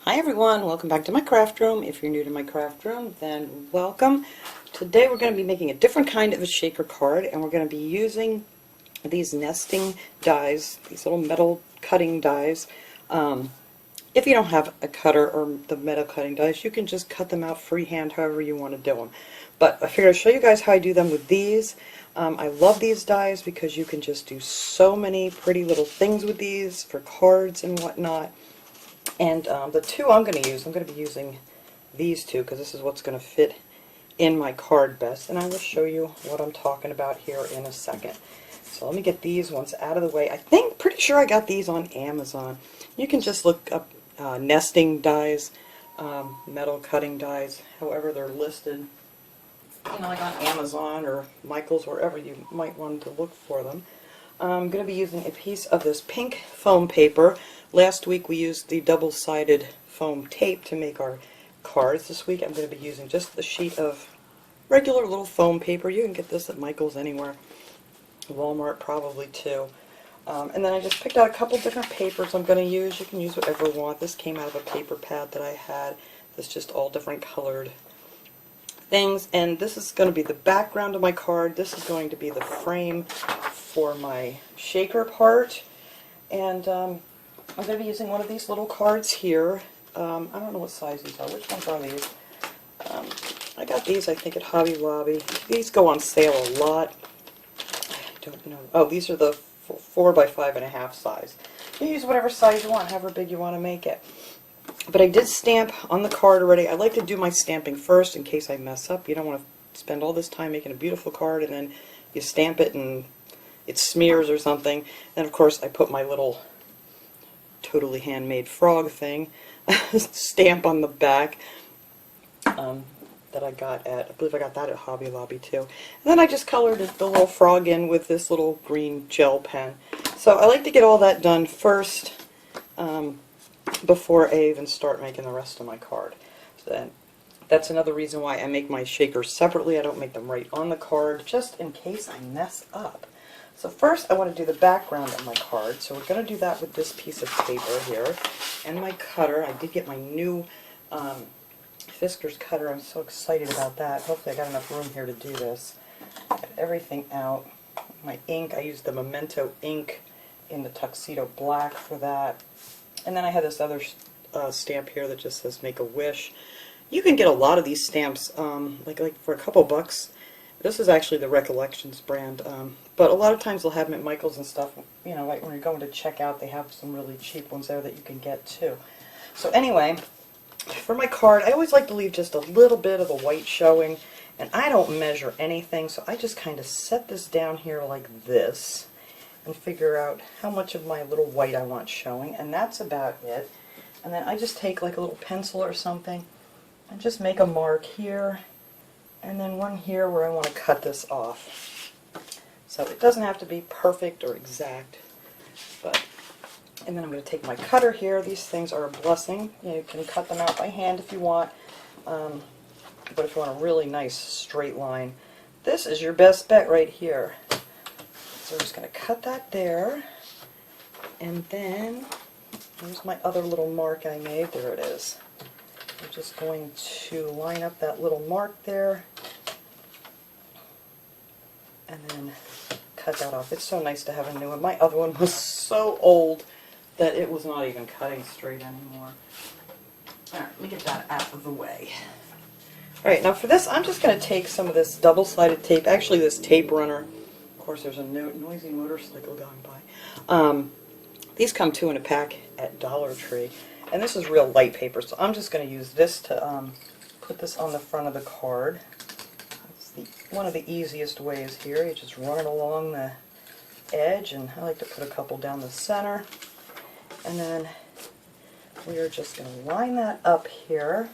Hi everyone, welcome back to my craft room. If you're new to my craft room, then welcome. Today we're going to be making a different kind of a shaker card, and we're going to be using these nesting dies, these little metal cutting dies. If you don't have a cutter or the metal cutting dies, you can just cut them out freehand however you want to do them. But I figured I'd show you guys how I do them with these. I love these dies because you can just do so many pretty little things with these for cards and whatnot. And the two I'm going to be using these two because this is what's going to fit in my card best. And I will show you what I'm talking about here in a second. So let me get these ones out of the way. Pretty sure I got these on Amazon. You can just look up nesting dies, metal cutting dies, however they're listed. You know, like on Amazon or Michael's, wherever you might want to look for them. I'm going to be using a piece of this pink foam paper. Last week we used the double-sided foam tape to make our cards. This week I'm going to be using just the sheet of regular little foam paper. You can get this at Michael's anywhere. Walmart probably too. And then I just picked out a couple different papers I'm going to use. You can use whatever you want. This came out of a paper pad that I had. It's just all different colored things. And this is going to be the background of my card. This is going to be the frame for my shaker part. And I'm going to be using one of these little cards here. I don't know what size these are. Which ones are these? I got these, I think, at Hobby Lobby. These go on sale a lot. I don't know. Oh, these are the 4 by 5.5 size. You use whatever size you want, however big you want to make it. But I did stamp on the card already. I like to do my stamping first in case I mess up. You don't want to spend all this time making a beautiful card and then you stamp it and it smears or something. Then of course I put my little totally handmade frog thing stamp on the back that I got at, I believe I got that at Hobby Lobby too. And then I just colored the little frog in with this little green gel pen. So I like to get all that done first before I even start making the rest of my card. So then that's another reason why I make my shakers separately. I don't make them right on the card just in case I mess up. So first I want to do the background of my card. So we're going to do that with this piece of paper here and my cutter. I did get my new Fisker's cutter. I'm so excited about that. Hopefully I got enough room here to do this. Got everything out. My ink, I used the Memento ink in the Tuxedo Black for that. And then I had this other stamp here that just says Make a Wish. You can get a lot of these stamps like for a couple bucks. This is actually the Recollections brand, but a lot of times they'll have them at Michael's and stuff. You know, like when you're going to check out, they have some really cheap ones there that you can get too. So anyway, for my card, I always like to leave just a little bit of the white showing, and I don't measure anything, so I just kind of set this down here like this and figure out how much of my little white I want showing, and that's about it. And then I just take like a little pencil or something and just make a mark here, and then one here where I want to cut this off. So it doesn't have to be perfect or exact, and then I'm going to take my cutter here. These things are a blessing. You can cut them out by hand if you want, but if you want a really nice straight line, this is your best bet right here. So we're just going to cut that there, and then here's my other little mark I made. There it is. I'm just going to line up that little mark there and then cut that off. It's so nice to have a new one. My other one was so old that it was not even cutting straight anymore. Alright, let me get that out of the way. Alright, now for this, I'm just going to take some of this double-sided tape, actually this tape runner. Of course, there's a noisy motorcycle going by. These come 2 in a pack at Dollar Tree, and this is real light paper, so I'm just going to use this to put this on the front of the card. That's one of the easiest ways here. You just run it along the edge, and I like to put a couple down the center. And then we are just going to line that up here.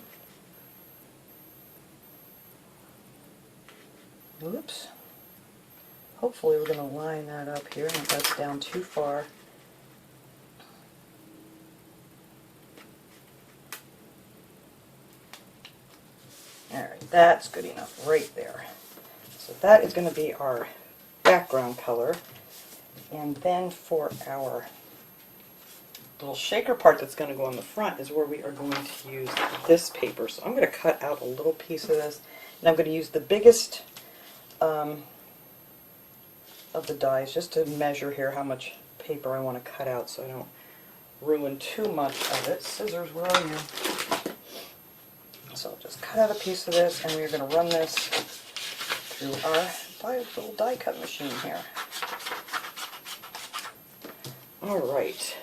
Oops. Hopefully we're going to line that up here, and if that's down too far. Alright, that's good enough right there. So that is going to be our background color. And then for our little shaker part that's going to go on the front is where we are going to use this paper. So I'm going to cut out a little piece of this, and I'm going to use the biggest of the dies just to measure here how much paper I want to cut out so I don't ruin too much of it. Scissors, where are you? So I'll just cut out a piece of this, and we're going to run this through our little die cut machine here. Alright,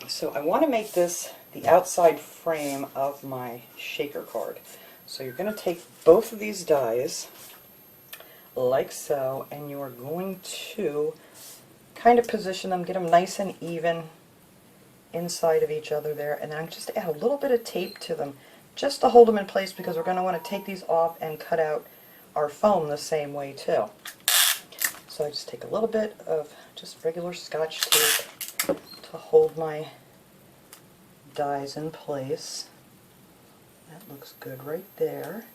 so I want to make this the outside frame of my shaker card. So you're going to take both of these dies, like so, and you are going to kind of position them, get them nice and even inside of each other there, and then I'm just add a little bit of tape to them just to hold them in place, because we're going to want to take these off and cut out our foam the same way too. So I just take a little bit of just regular Scotch tape to hold my dies in place. That looks good right there.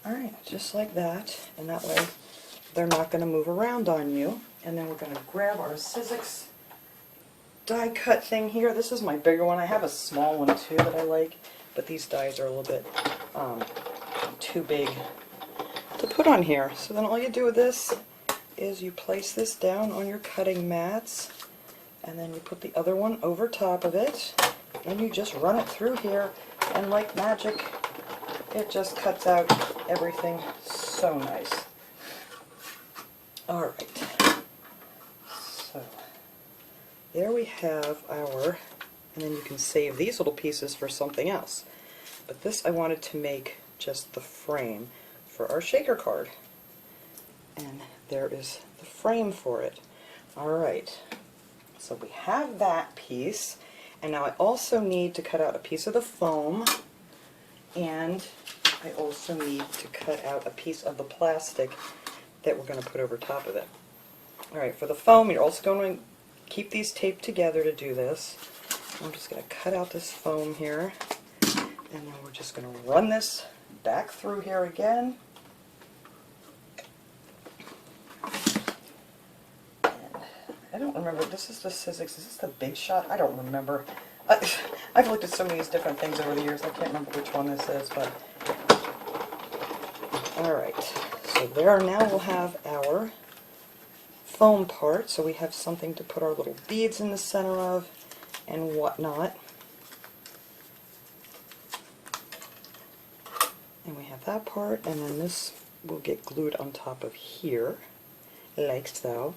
Alright, just like that, and that way they're not going to move around on you. And then we're going to grab our Sizzix die cut thing here. This is my bigger one. I have a small one too that I like, but these dies are a little bit too big to put on here. So then all you do with this is you place this down on your cutting mats, and then you put the other one over top of it, and you just run it through here, and like magic, it just cuts out everything so nice. Alright, so there we have our, and then you can save these little pieces for something else. But this I wanted to make just the frame for our shaker card. And there is the frame for it. Alright, so we have that piece, and now I also need to cut out a piece of the foam, and I also need to cut out a piece of the plastic that we're going to put over top of it. Alright, for the foam, you're also going to keep these taped together to do this. I'm just going to cut out this foam here, and then we're just going to run this back through here again. I don't remember, this is the Sizzix, is this the Big Shot? I don't remember. I've looked at so many different things over the years, I can't remember which one this is, but... Alright, so there now we'll have our foam part, so we have something to put our little beads in the center of and whatnot. And we have that part, and then this will get glued on top of here, like so.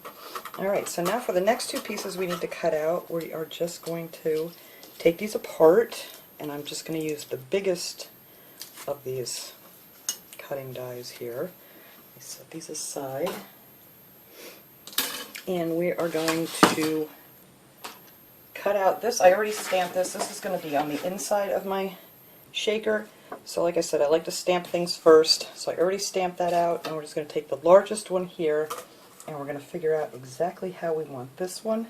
Alright, so now for the next two pieces we need to cut out, we are just going to take these apart, and I'm just going to use the biggest of these cutting dies here. I set these aside, and we are going to cut out this. I already stamped this. This is going to be on the inside of my shaker. So like I said, I like to stamp things first. So I already stamped that out, and we're just going to take the largest one here, and we're going to figure out exactly how we want this one.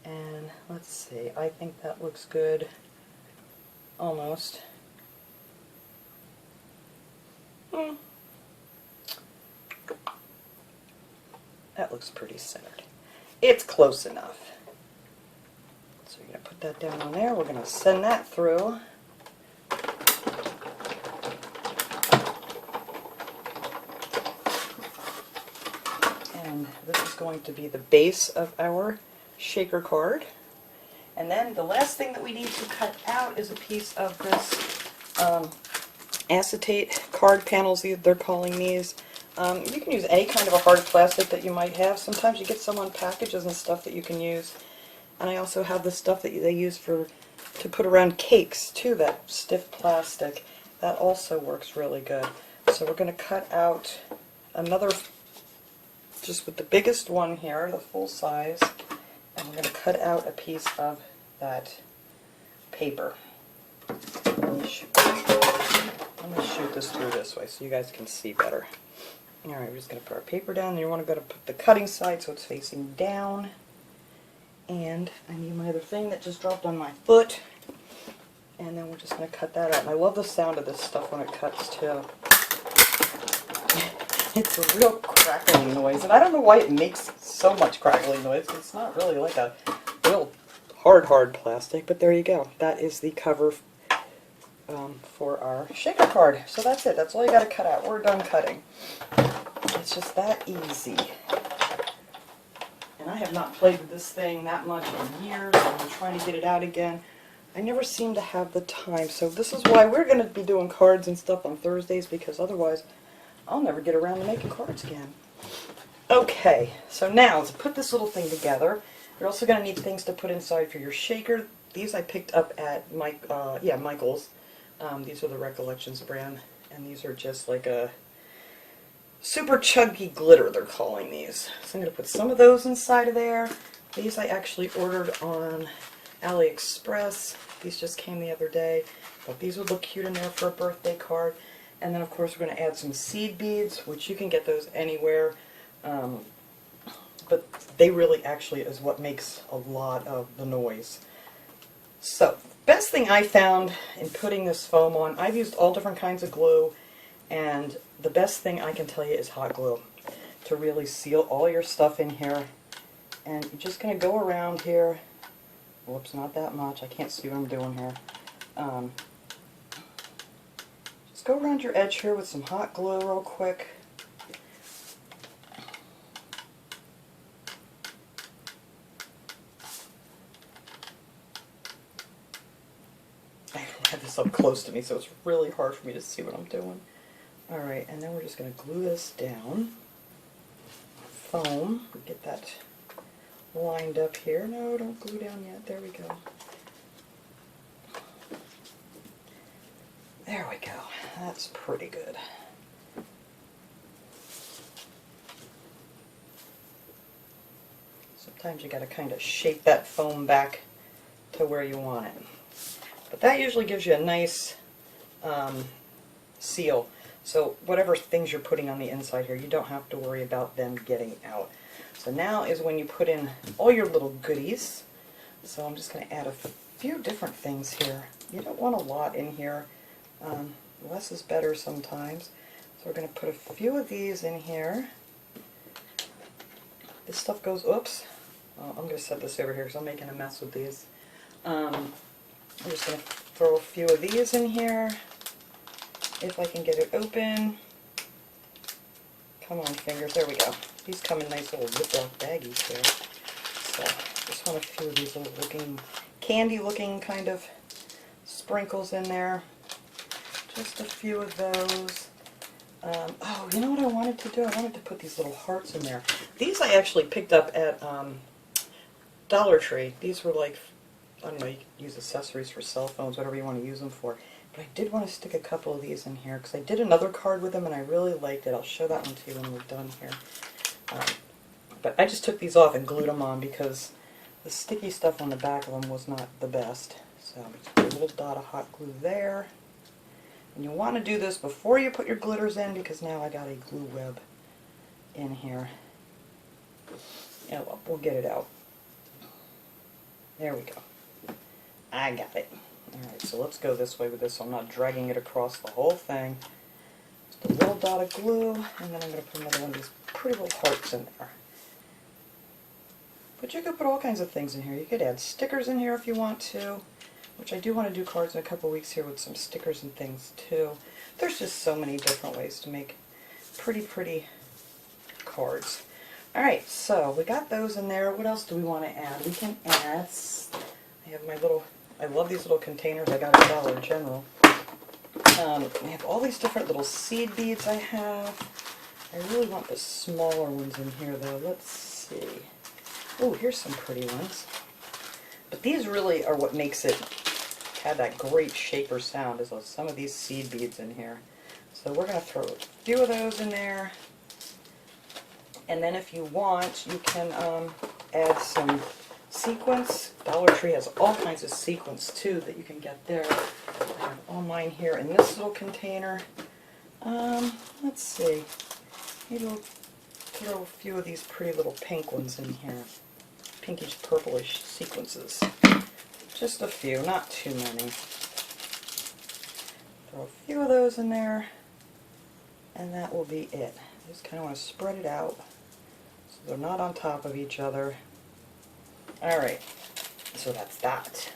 And let's see, I think that looks good. Almost. That looks pretty centered. It's close enough. So you're going to put that down on there. We're going to send that through. And this is going to be the base of our shaker card. And then the last thing that we need to cut out is a piece of this acetate card panels, they're calling these. You can use any kind of a hard plastic that you might have. Sometimes you get some on packages and stuff that you can use. And I also have the stuff that they use to put around cakes too, that stiff plastic. That also works really good. So we're going to cut out another, just with the biggest one here, the full size, and we're going to cut out a piece of that paper. Let me shoot this through this way so you guys can see better. Alright, we're just going to put our paper down, and you want to put the cutting side so it's facing down. And I need my other thing that just dropped on my foot. And then we're just going to cut that out. And I love the sound of this stuff when it cuts too. It's a real crackling noise, and I don't know why it makes so much crackling noise. It's not really like a real hard plastic, but there you go. That is the cover for our shaker card. So that's it. That's all you got to cut out. We're done cutting. It's just that easy. And I have not played with this thing that much in years. I'm trying to get it out again. I never seem to have the time. So this is why we're going to be doing cards and stuff on Thursdays, because otherwise I'll never get around to making cards again. Okay, so now to put this little thing together, you're also going to need things to put inside for your shaker. These I picked up at Michael's. These are the Recollections brand, and these are just like a super chunky glitter, they're calling these. So I'm going to put some of those inside of there. These I actually ordered on AliExpress. These just came the other day. But these would look cute in there for a birthday card. And then of course we're going to add some seed beads, which you can get those anywhere. But they really actually is what makes a lot of the noise. So, best thing I found in putting this foam on, I've used all different kinds of glue, and the best thing I can tell you is hot glue to really seal all your stuff in here. And you're just going to go around here. Whoops, not that much. I can't see what I'm doing here. Just go around your edge here with some hot glue real quick. I have this up close to me, so it's really hard for me to see what I'm doing. Alright, and then we're just going to glue this down. Foam. Get that lined up here. No, don't glue down yet. There we go. There we go. That's pretty good. Sometimes you got to kind of shape that foam back to where you want it. But that usually gives you a nice seal. So whatever things you're putting on the inside here, you don't have to worry about them getting out. So now is when you put in all your little goodies. So I'm just going to add a few different things here. You don't want a lot in here. Less is better sometimes. So we're going to put a few of these in here. This stuff goes, oops. I'm going to set this over here because I'm making a mess with these. I'm just going to throw a few of these in here, if I can get it open. Come on, fingers, there we go. These come in nice little Ziploc baggies here. So, just want a few of these little looking, candy-looking kind of sprinkles in there. Just a few of those. Oh, you know what I wanted to do? I wanted to put these little hearts in there. These I actually picked up at Dollar Tree. These were like, I don't know, you can use accessories for cell phones, whatever you want to use them for. But I did want to stick a couple of these in here because I did another card with them and I really liked it. I'll show that one to you when we're done here. But I just took these off and glued them on because the sticky stuff on the back of them was not the best. So just put a little dot of hot glue there. And you want to do this before you put your glitters in because now I got a glue web in here. Yeah, well, we'll get it out. There we go. I got it. Alright, so let's go this way with this so I'm not dragging it across the whole thing. Just a little dot of glue, and then I'm going to put another one of these pretty little hearts in there. But you could put all kinds of things in here. You could add stickers in here if you want to, which I do want to do cards in a couple weeks here with some stickers and things too. There's just so many different ways to make pretty cards. Alright, so we got those in there. What else do we want to add? We can add, I have my little, I love these little containers I got at Dollar General. I have all these different little seed beads I have. I really want the smaller ones in here though. Let's see. Oh, here's some pretty ones. But these really are what makes it have that great shaker sound, is some of these seed beads in here. So we're going to throw a few of those in there. And then if you want, you can add some sequins. Dollar Tree has all kinds of sequins too that you can get there. I have all mine here in this little container. Let's see. Maybe we'll throw a few of these pretty little pink ones in here. Pinkish purplish sequences. Just a few, not too many. Throw a few of those in there, and that will be it. Just kind of want to spread it out so they're not on top of each other. Alright, So that's that.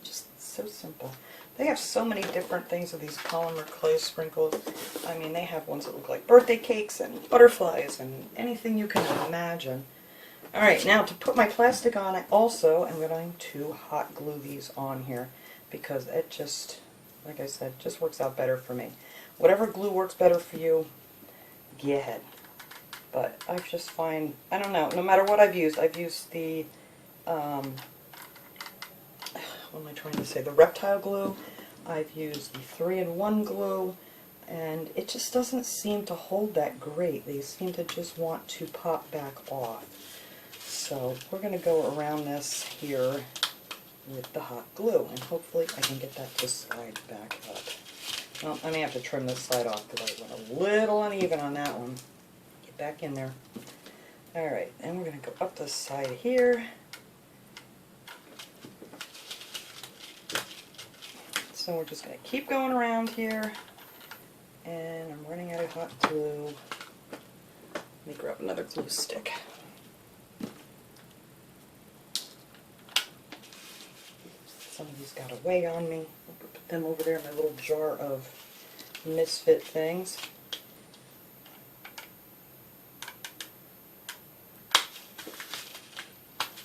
Just so simple. They have so many different things of these polymer clay sprinkles. I mean, they have ones that look like birthday cakes and butterflies and anything you can imagine. Alright, now to put my plastic on, I also am going to hot glue these on here because it just, like I said, just works out better for me. Whatever glue works better for you, go ahead. But I just find, I don't know, no matter what I've used the, what am I trying to say, the reptile glue, I've used the 3-in-1 glue, and it just doesn't seem to hold that great. They seem to just want to pop back off. So we're going to go around this here with the hot glue, and hopefully I can get that to slide back up. Well, I may have to trim this side off because I went a little uneven on that one. Get back in there. Alright, and we're going to go up this side here. So we're just going to keep going around here, and I'm running out of hot glue. Let me grab another glue stick. Some of these got away on me. I'll put them over there in my little jar of misfit things.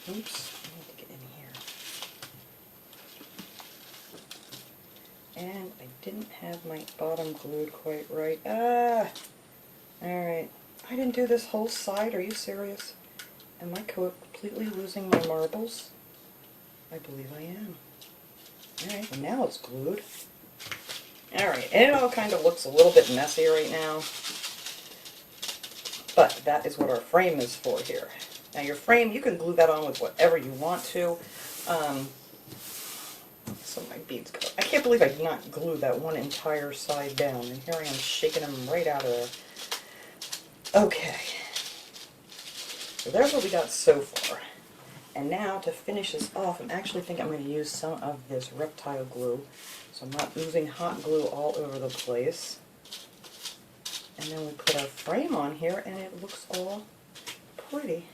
Oops, I need to get in here. And I didn't have my bottom glued quite right. Ah! Alright. I didn't do this whole side. Are you serious? Am I completely losing my marbles? I believe I am. Alright, and now it's glued. Alright, and it all kind of looks a little bit messy right now. But that is what our frame is for here. Now your frame, you can glue that on with whatever you want to. So my beads go. I can't believe I did not glue that one entire side down. And here I am shaking them right out of there. Okay. So there's what we got so far. And now to finish this off, I actually think I'm going to use some of this reptile glue. So I'm not using hot glue all over the place. And then we put our frame on here and it looks all pretty.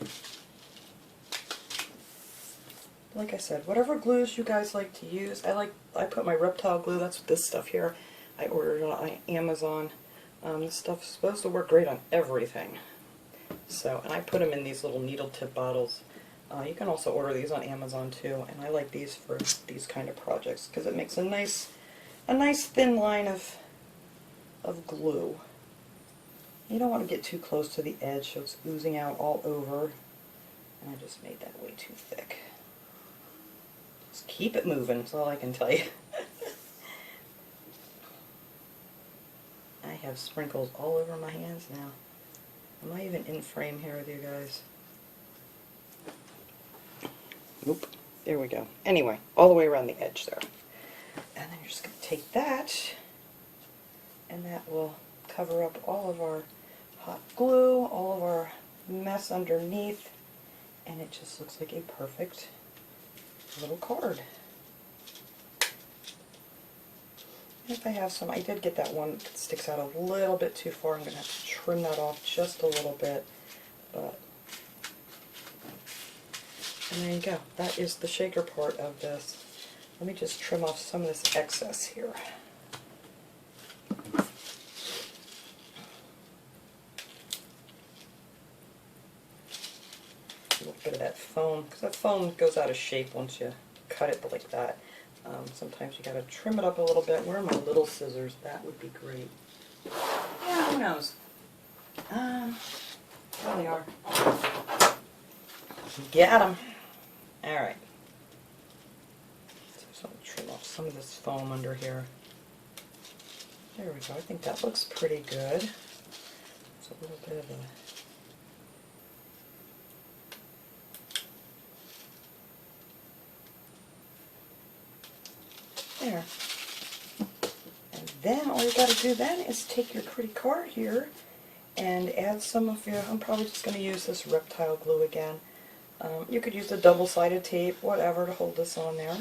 Like I said, whatever glues you guys like to use. I put my reptile glue, that's this stuff here. I ordered it on Amazon. This stuff's supposed to work great on everything. So, and I put them in these little needle tip bottles. You can also order these on Amazon too, and I like these for these kind of projects because it makes a nice thin line of glue. You don't want to get too close to the edge so it's oozing out all over. And I just made that way too thick. Just keep it moving, that's all I can tell you. I have sprinkles all over my hands now. Am I even in frame here with you guys? Nope. There we go. Anyway, all the way around the edge there. And then you're just going to take that, and that will cover up all of our hot glue, all of our mess underneath, and it just looks like a perfect little card. If I have some, I did get that one that sticks out a little bit too far. I'm going to have to trim that off just a little bit, but and there you go. That is the shaker part of this. Let me just trim off some of this excess here. A little bit of that foam, because that foam goes out of shape once you cut it like that. Sometimes you got to trim it up a little bit. Where are my little scissors? That would be great. Yeah, who knows? There they are. Get them. Alright. So I'm going to trim off some of this foam under here. There we go. I think that looks pretty good. It's a little bit of a... There. And then all you got to do then is take your pretty card here and add some of your, I'm probably just going to use this reptile glue again. You could use the double-sided tape, whatever, to hold this on there.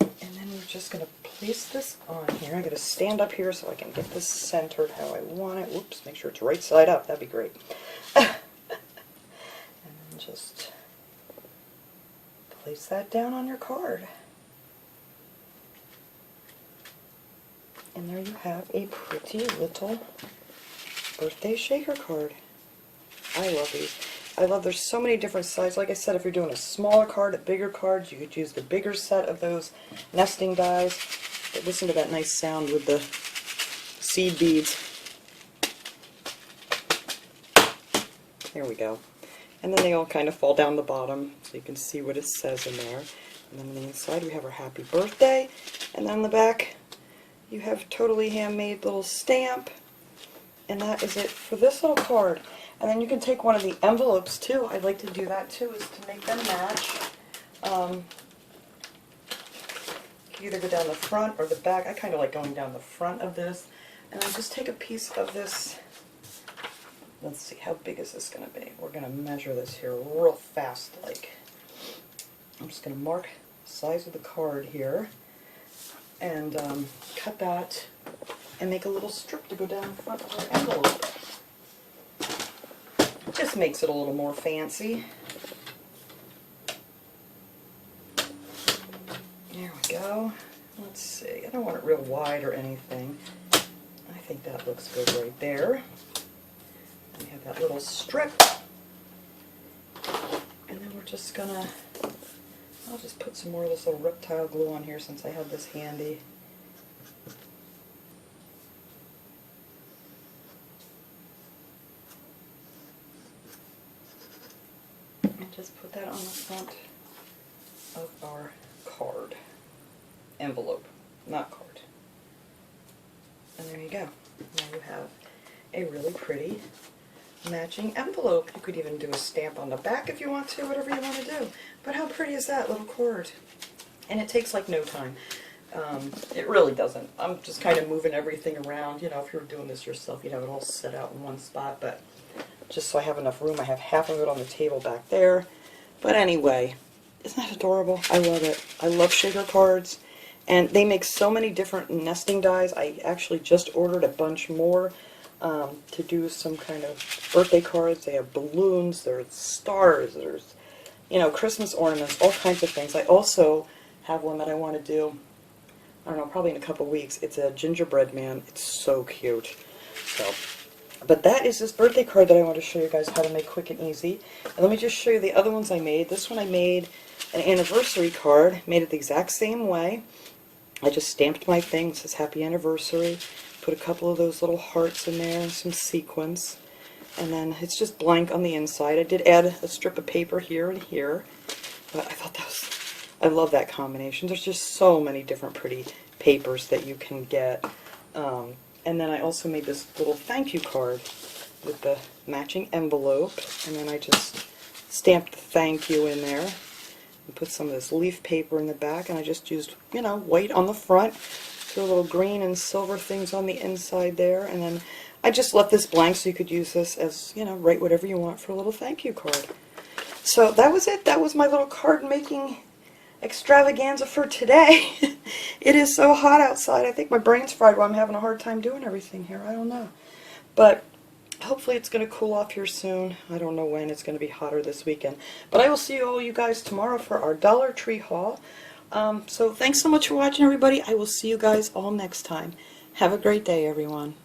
And then we're just going to place this on here. I'm going to stand up here so I can get this centered how I want it. Whoops, make sure it's right side up. That'd be great. place that down on your card. And there you have a pretty little birthday shaker card. I love these. I love there's so many different sizes. Like I said, if you're doing a smaller card, a bigger card, you could use the bigger set of those nesting dies. But listen to that nice sound with the seed beads. There we go. And then they all kind of fall down the bottom so you can see what it says in there. And then on the inside we have our happy birthday. And then on the back you have totally handmade little stamp. And that is it for this little card. And then you can take one of the envelopes too. I'd like to do that too, is to make them match. You can either go down the front or the back. I kind of like going down the front of this. And then just take a piece of this. Let's see, how big is this going to be? We're going to measure this here real fast. I'm just going to mark the size of the card here. And cut that and make a little strip to go down the front of our envelope. Just makes it a little more fancy. There we go. Let's see. I don't want it real wide or anything. I think that looks good right there. We have that little strip. And then we're just gonna, I'll just put some more of this little reptile glue on here since I have this handy. Just put that on the front of our card. Envelope, not card. And there you go. Now you have a really pretty matching envelope. You could even do a stamp on the back if you want to, whatever you want to do. But how pretty is that little card? And it takes like no time. It really doesn't. I'm just kind of moving everything around. You know, if you were doing this yourself, you'd have it all set out in one spot, but just so I have enough room, I have half of it on the table back there. But anyway, isn't that adorable? I love it. I love shaker cards, and they make so many different nesting dies. I actually just ordered a bunch more to do some kind of birthday cards. They have balloons, there's stars, there's, you know, Christmas ornaments, all kinds of things. I also have one that I want to do, I don't know, probably in a couple weeks. It's a gingerbread man. It's so cute. So, but that is this birthday card that I want to show you guys how to make quick and easy. And let me just show you the other ones I made. This one I made an anniversary card, made it the exact same way. I just stamped my thing, it says happy anniversary, put a couple of those little hearts in there and some sequins, and then it's just blank on the inside. I did add a strip of paper here and here, but I thought that was, I love that combination. There's just so many different pretty papers that you can get. And then I also made this little thank you card with the matching envelope, and then I just stamped the thank you in there and put some of this leaf paper in the back, and I just used, you know, white on the front, threw a little green and silver things on the inside there, and then I just left this blank so you could use this as, you know, write whatever you want for a little thank you card. So that was it. That was my little card making extravaganza for today. It is so hot outside. I think my brain's fried while I'm having a hard time doing everything here. I don't know. But hopefully it's going to cool off here soon. I don't know when. It's going to be hotter this weekend. But I will see all you guys tomorrow for our Dollar Tree haul. So thanks so much for watching, everybody. I will see you guys all next time. Have a great day, everyone.